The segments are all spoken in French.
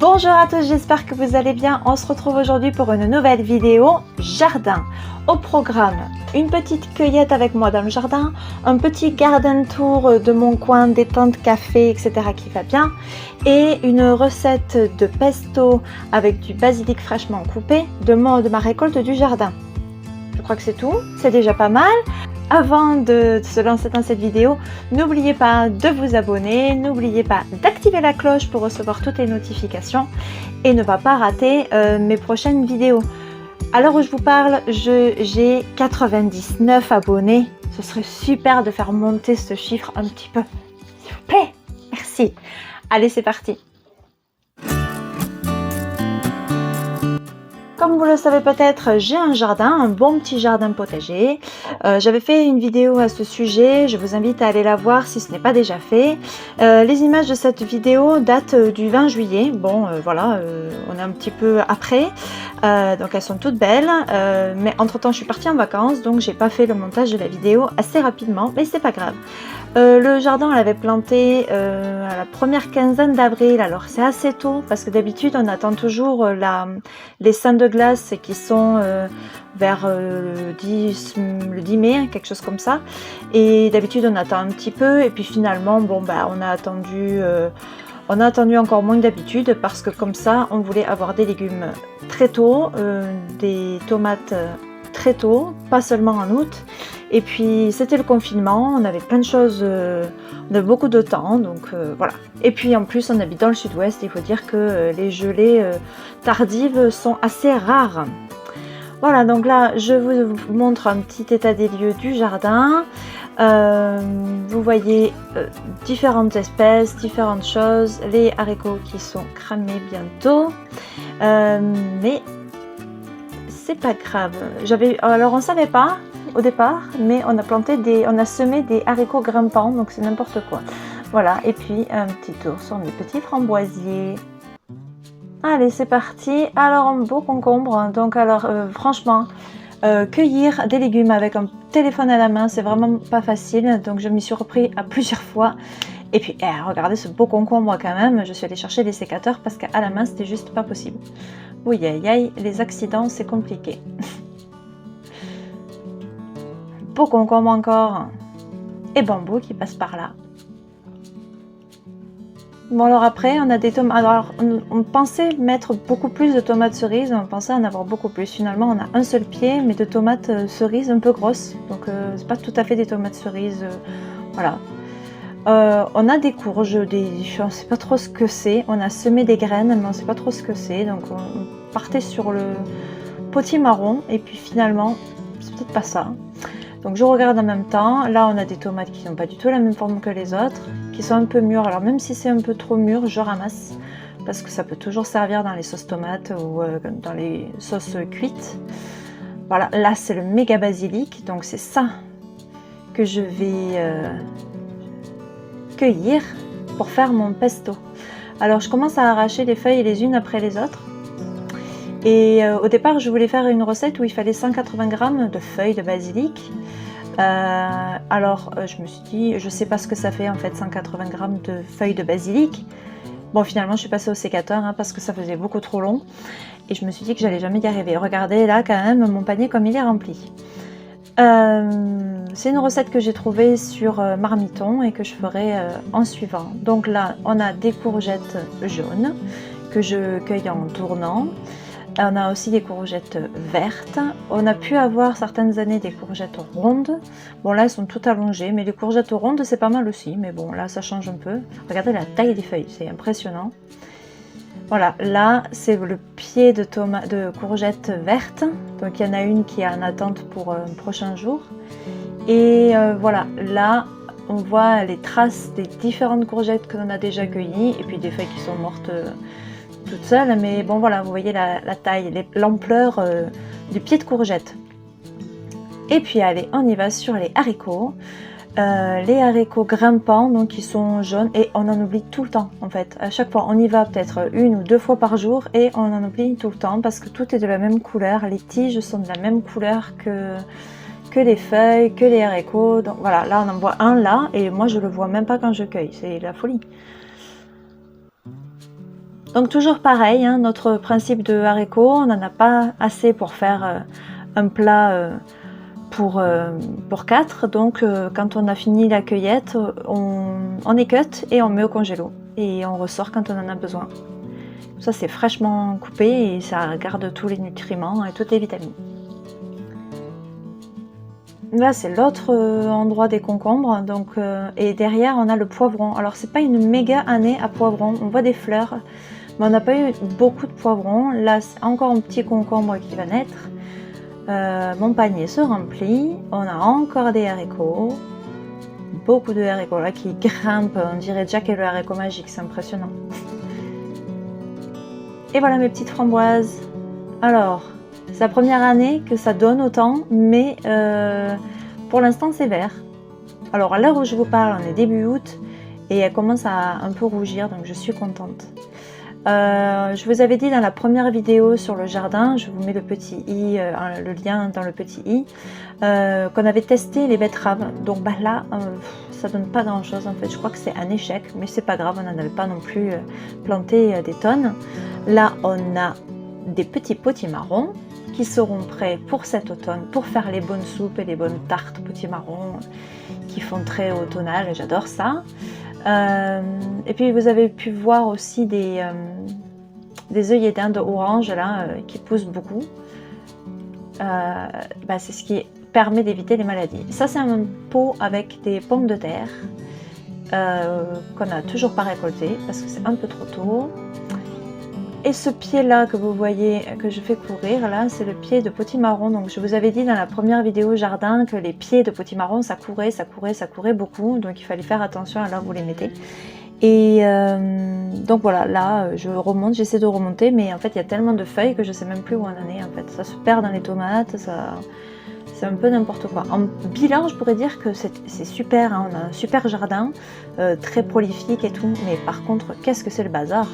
Bonjour à tous, j'espère que vous allez bien. On se retrouve aujourd'hui pour une nouvelle vidéo jardin. Au programme, une petite cueillette avec moi dans le jardin, un petit garden tour de mon coin, détente, café, etc. qui va bien, et une recette de pesto avec du basilic fraîchement coupé de ma récolte du jardin. Je crois que c'est tout, c'est déjà pas mal. Avant de se lancer dans cette vidéo, n'oubliez pas de vous abonner, n'oubliez pas d'activer la cloche pour recevoir toutes les notifications et ne pas rater mes prochaines vidéos. À l'heure où je vous parle, j'ai 99 abonnés. Ce serait super de faire monter ce chiffre un petit peu. S'il vous plaît, merci. Allez, c'est parti. Comme vous le savez peut-être, j'ai un jardin, un bon petit jardin potager. J'avais fait une vidéo à ce sujet, je vous invite à aller la voir si ce n'est pas déjà fait. Les images de cette vidéo datent du 20 juillet. Bon, voilà, on est un petit peu après, donc elles sont toutes belles. Mais entre-temps, je suis partie en vacances, donc j'ai pas fait le montage de la vidéo assez rapidement, mais c'est pas grave. Le jardin, on l'avait planté à la première quinzaine d'avril, alors c'est assez tôt parce que d'habitude on attend toujours les seins de glace qui sont vers le 10 mai, quelque chose comme ça, et d'habitude on attend un petit peu et puis finalement bon bah on a attendu encore moins que d'habitude parce que comme ça on voulait avoir des légumes très tôt, des tomates très tôt, pas seulement en août. Et puis c'était le confinement, on avait plein de choses, on avait beaucoup de temps, donc voilà. Et puis en plus on habite dans le sud-ouest, il faut dire que les gelées tardives sont assez rares. Voilà, donc là je vous montre un petit état des lieux du jardin. Vous voyez différentes espèces, différentes choses, les haricots qui sont cramés bientôt, mais c'est pas grave. Alors on savait pas au départ, mais on a semé des haricots grimpants, donc c'est n'importe quoi. Voilà, et puis un petit tour sur mes petits framboisiers. Allez, c'est parti. Alors un beau concombre. Donc alors franchement, cueillir des légumes avec un téléphone à la main, c'est vraiment pas facile. Donc je m'y suis repris à plusieurs fois. Et puis regardez ce beau concombre quand même. Je suis allée chercher des sécateurs parce qu'à la main c'était juste pas possible. Oui, aïe aïe, les accidents c'est compliqué. Beau concombre encore. Et bambou qui passe par là. Bon alors après on a des tomates. Alors on pensait mettre beaucoup plus de tomates cerises, on pensait en avoir beaucoup plus. Finalement on a un seul pied mais de tomates cerises un peu grosses. Donc c'est pas tout à fait des tomates cerises. Voilà. On a des courges, on ne sait pas trop ce que c'est. On a semé des graines mais on ne sait pas trop ce que c'est. Donc on partait sur le potimarron et puis finalement c'est peut-être pas ça. Donc je regarde en même temps. Là on a des tomates qui n'ont pas du tout la même forme que les autres, qui sont un peu mûres. Alors même si c'est un peu trop mûr, je ramasse parce que ça peut toujours servir dans les sauces tomates ou dans les sauces cuites. Voilà, là c'est le méga basilic, donc c'est ça que je vais cueillir pour faire mon pesto. Alors je commence à arracher les feuilles les unes après les autres. Et au départ je voulais faire une recette où il fallait 180 g de feuilles de basilic. Alors je me suis dit, je sais pas ce que ça fait en fait 180 g de feuilles de basilic. Bon finalement je suis passée au sécateur parce que ça faisait beaucoup trop long. Et je me suis dit que j'allais jamais y arriver. Regardez là quand même mon panier comme il est rempli. C'est une recette que j'ai trouvée sur Marmiton et que je ferai en suivant. Donc là on a des courgettes jaunes que je cueille en tournant. On a aussi des courgettes vertes. On a pu avoir certaines années des courgettes rondes. Bon là elles sont toutes allongées, mais les courgettes rondes c'est pas mal aussi. Mais bon là ça change un peu. Regardez la taille des feuilles, c'est impressionnant. Voilà, là c'est le pied de courgettes vertes. Donc il y en a une qui est en attente pour un prochain jour. Et voilà, là on voit les traces des différentes courgettes que l'on a déjà cueillies. Et puis des feuilles qui sont mortes toute seule, mais bon voilà, vous voyez la taille, l'ampleur du pied de courgette. Et puis allez, on y va sur les haricots. Les haricots grimpants, donc qui sont jaunes, et on en oublie tout le temps en fait. À chaque fois, on y va peut-être une ou deux fois par jour et on en oublie tout le temps parce que tout est de la même couleur. Les tiges sont de la même couleur que les feuilles, que les haricots. Donc voilà, là on en voit un là et moi je le vois même pas quand je cueille, c'est la folie. Donc toujours pareil, hein, notre principe de haricots, on n'en a pas assez pour faire un plat pour 4. Donc quand on a fini la cueillette, on écut et on met au congélo. Et on ressort quand on en a besoin. Ça c'est fraîchement coupé et ça garde tous les nutriments et toutes les vitamines. Là c'est l'autre endroit des concombres, donc, et derrière on a le poivron. Alors c'est pas une méga année à poivron, on voit des fleurs, mais on n'a pas eu beaucoup de poivrons. Là c'est encore un petit concombre qui va naître. Mon panier se remplit, on a encore des haricots, beaucoup de haricots là qui grimpent, on dirait Jack et le haricot magique, c'est impressionnant. Et voilà mes petites framboises. Alors, c'est la première année que ça donne autant, mais pour l'instant c'est vert. Alors à l'heure où je vous parle, on est début août et elle commence à un peu rougir, donc je suis contente. Je vous avais dit dans la première vidéo sur le jardin, je vous mets le petit i, le lien dans le petit i, qu'on avait testé les betteraves. Donc bah là, ça donne pas grand chose en fait, je crois que c'est un échec, mais c'est pas grave, on n'en avait pas non plus planté des tonnes. Là on a des petits potimarrons qui seront prêts pour cet automne, pour faire les bonnes soupes et les bonnes tartes potimarrons qui font très automnal, j'adore ça. Et puis vous avez pu voir aussi des œillets d'Inde orange là qui poussent beaucoup. C'est ce qui permet d'éviter les maladies. Ça c'est un pot avec des pommes de terre qu'on n'a toujours pas récolté parce que c'est un peu trop tôt. Et ce pied là que vous voyez que je fais courir là, c'est le pied de potimarron. Donc je vous avais dit dans la première vidéo jardin que les pieds de potimarron ça courait beaucoup, donc il fallait faire attention à là où vous les mettez. Et donc voilà, là je remonte, j'essaie de remonter, mais en fait il y a tellement de feuilles que je sais même plus où on en est en fait. Ça se perd dans les tomates, c'est un peu n'importe quoi. En bilan, je pourrais dire que c'est super, hein, on a un super jardin, très prolifique et tout, mais par contre, qu'est-ce que c'est le bazar?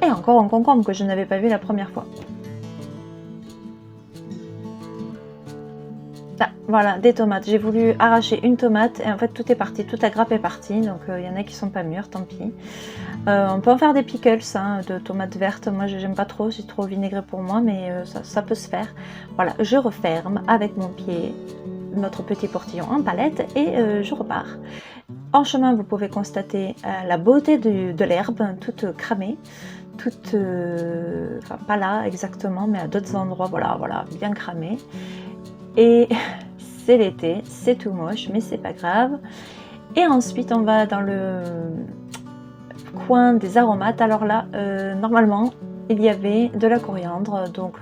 Et encore un concombre que je n'avais pas vu la première fois. Ah, voilà, des tomates. J'ai voulu arracher une tomate et en fait tout est parti, toute la grappe est partie. Donc il y en a qui sont pas mûres, tant pis. On peut en faire des pickles, hein, de tomates vertes. Moi j'aime pas trop, c'est trop vinaigré pour moi, mais ça peut se faire. Voilà, je referme avec mon pied notre petit portillon en palette et je repars. En chemin, vous pouvez constater la beauté de l'herbe, toute cramée. Enfin pas là exactement, mais à d'autres endroits, voilà, bien cramé. Et c'est l'été, c'est tout moche, mais c'est pas grave. Et ensuite, on va dans le coin des aromates. Alors là, normalement, il y avait de la coriandre, donc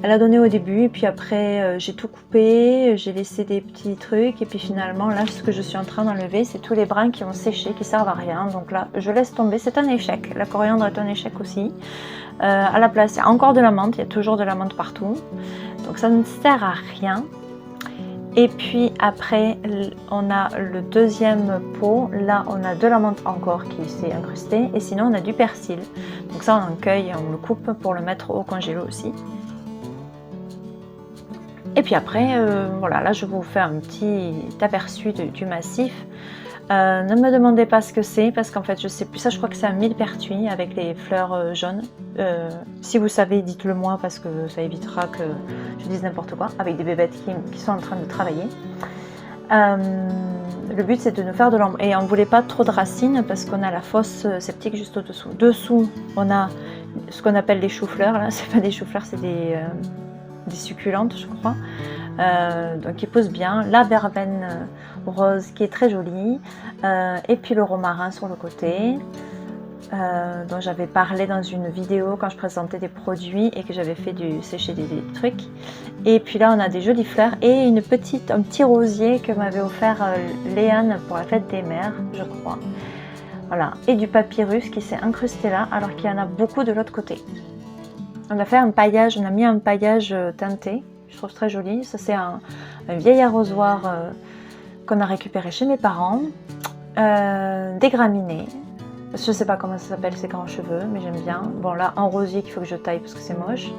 elle a donné au début, et puis après j'ai tout coupé, j'ai laissé des petits trucs, et puis finalement là ce que je suis en train d'enlever c'est tous les brins qui ont séché, qui servent à rien, donc là je laisse tomber, c'est un échec, la coriandre est un échec aussi. À la place il y a encore de la menthe, il y a toujours de la menthe partout, donc ça ne sert à rien. Et puis après on a le deuxième pot, là on a de la menthe encore qui s'est incrustée, et sinon on a du persil, donc ça on en cueille et on le coupe pour le mettre au congélo aussi. Et puis après, voilà, là je vous fais un petit aperçu du massif. Ne me demandez pas ce que c'est, parce qu'en fait je sais plus, ça je crois que c'est un millepertuis avec les fleurs jaunes. Si vous savez, dites-le moi, parce que ça évitera que je dise n'importe quoi, avec des bébêtes qui sont en train de travailler. Le but c'est de nous faire de l'ombre, et on ne voulait pas trop de racines, parce qu'on a la fosse septique juste au-dessous. Dessous, on a ce qu'on appelle les choux-fleurs, là, c'est pas des choux-fleurs, c'est des succulentes je crois, donc qui poussent bien, la verveine rose qui est très jolie, et puis le romarin sur le côté, dont j'avais parlé dans une vidéo quand je présentais des produits et que j'avais fait sécher des trucs. Et puis là on a des jolies fleurs et un petit rosier que m'avait offert Léane pour la fête des mères je crois, voilà, et du papyrus qui s'est incrusté là alors qu'il y en a beaucoup de l'autre côté. On a fait un paillage, on a mis un paillage teinté, je trouve très joli. Ça c'est un vieil arrosoir qu'on a récupéré chez mes parents. Des graminées, je ne sais pas comment ça s'appelle ces grands cheveux, mais j'aime bien. Bon là, un rosier qu'il faut que je taille parce que c'est moche.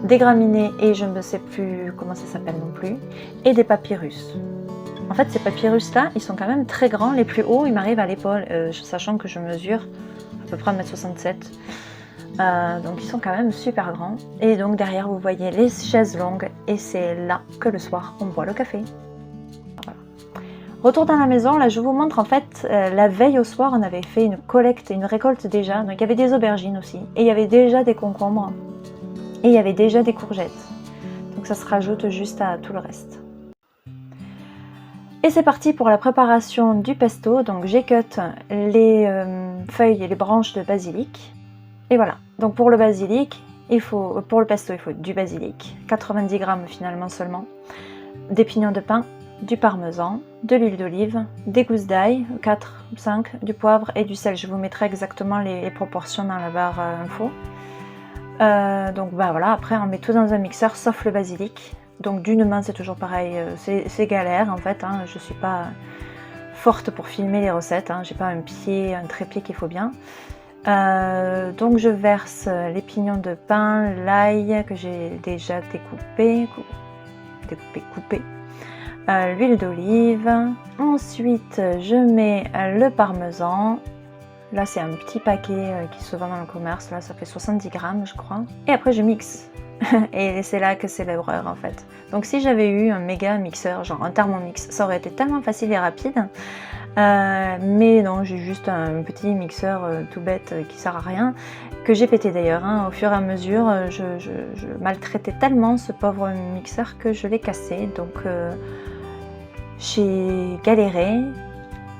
Des graminées et je ne sais plus comment ça s'appelle non plus. Et des papyrus. En fait ces papyrus là, ils sont quand même très grands. Les plus hauts, ils m'arrivent à l'épaule, sachant que je mesure peu près 1,67 m. Donc ils sont quand même super grands. Et donc derrière vous voyez les chaises longues et c'est là que le soir on boit le café. Voilà. Retour dans la maison, là je vous montre en fait la veille au soir on avait fait une collecte, une récolte déjà. Donc il y avait des aubergines aussi et il y avait déjà des concombres et il y avait déjà des courgettes. Donc ça se rajoute juste à tout le reste. Et c'est parti pour la préparation du pesto. Donc j'ai cut les feuilles et les branches de basilic. Et voilà. Donc pour le basilic, pour le pesto, il faut du basilic, 90 g finalement seulement, des pignons de pin, du parmesan, de l'huile d'olive, des gousses d'ail, 4 ou 5, du poivre et du sel. Je vous mettrai exactement les proportions dans la barre info. Donc bah voilà, après on met tout dans un mixeur sauf le basilic. Donc d'une main c'est toujours pareil, c'est galère en fait, hein. Je suis pas forte pour filmer les recettes, hein. J'ai pas un trépied qu'il faut bien. Donc je verse les pignons de pin, l'ail que j'ai déjà coupé, l'huile d'olive. Ensuite je mets le parmesan. Là c'est un petit paquet qui se vend dans le commerce, là ça fait 70 g je crois. Et après je mixe. Et c'est là que c'est l'erreur en fait. Donc si j'avais eu un méga mixeur, genre un Thermomix, ça aurait été tellement facile et rapide. Mais non, j'ai juste un petit mixeur tout bête qui sert à rien, que j'ai pété d'ailleurs, hein. Au fur et à mesure, je maltraitais tellement ce pauvre mixeur que je l'ai cassé. Donc j'ai galéré.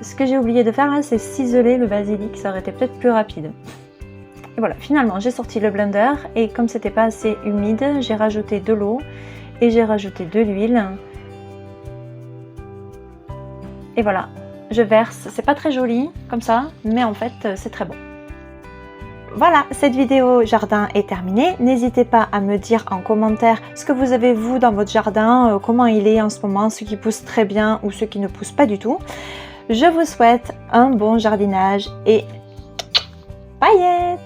Ce que j'ai oublié de faire là, c'est ciseler le basilic, ça aurait été peut-être plus rapide. Et voilà, finalement j'ai sorti le blender et comme c'était pas assez humide, j'ai rajouté de l'eau et j'ai rajouté de l'huile. Et voilà, je verse, c'est pas très joli comme ça, mais en fait c'est très bon. Voilà, cette vidéo jardin est terminée. N'hésitez pas à me dire en commentaire ce que vous avez vous dans votre jardin, comment il est en ce moment, ce qui pousse très bien ou ce qui ne pousse pas du tout. Je vous souhaite un bon jardinage et paillettes!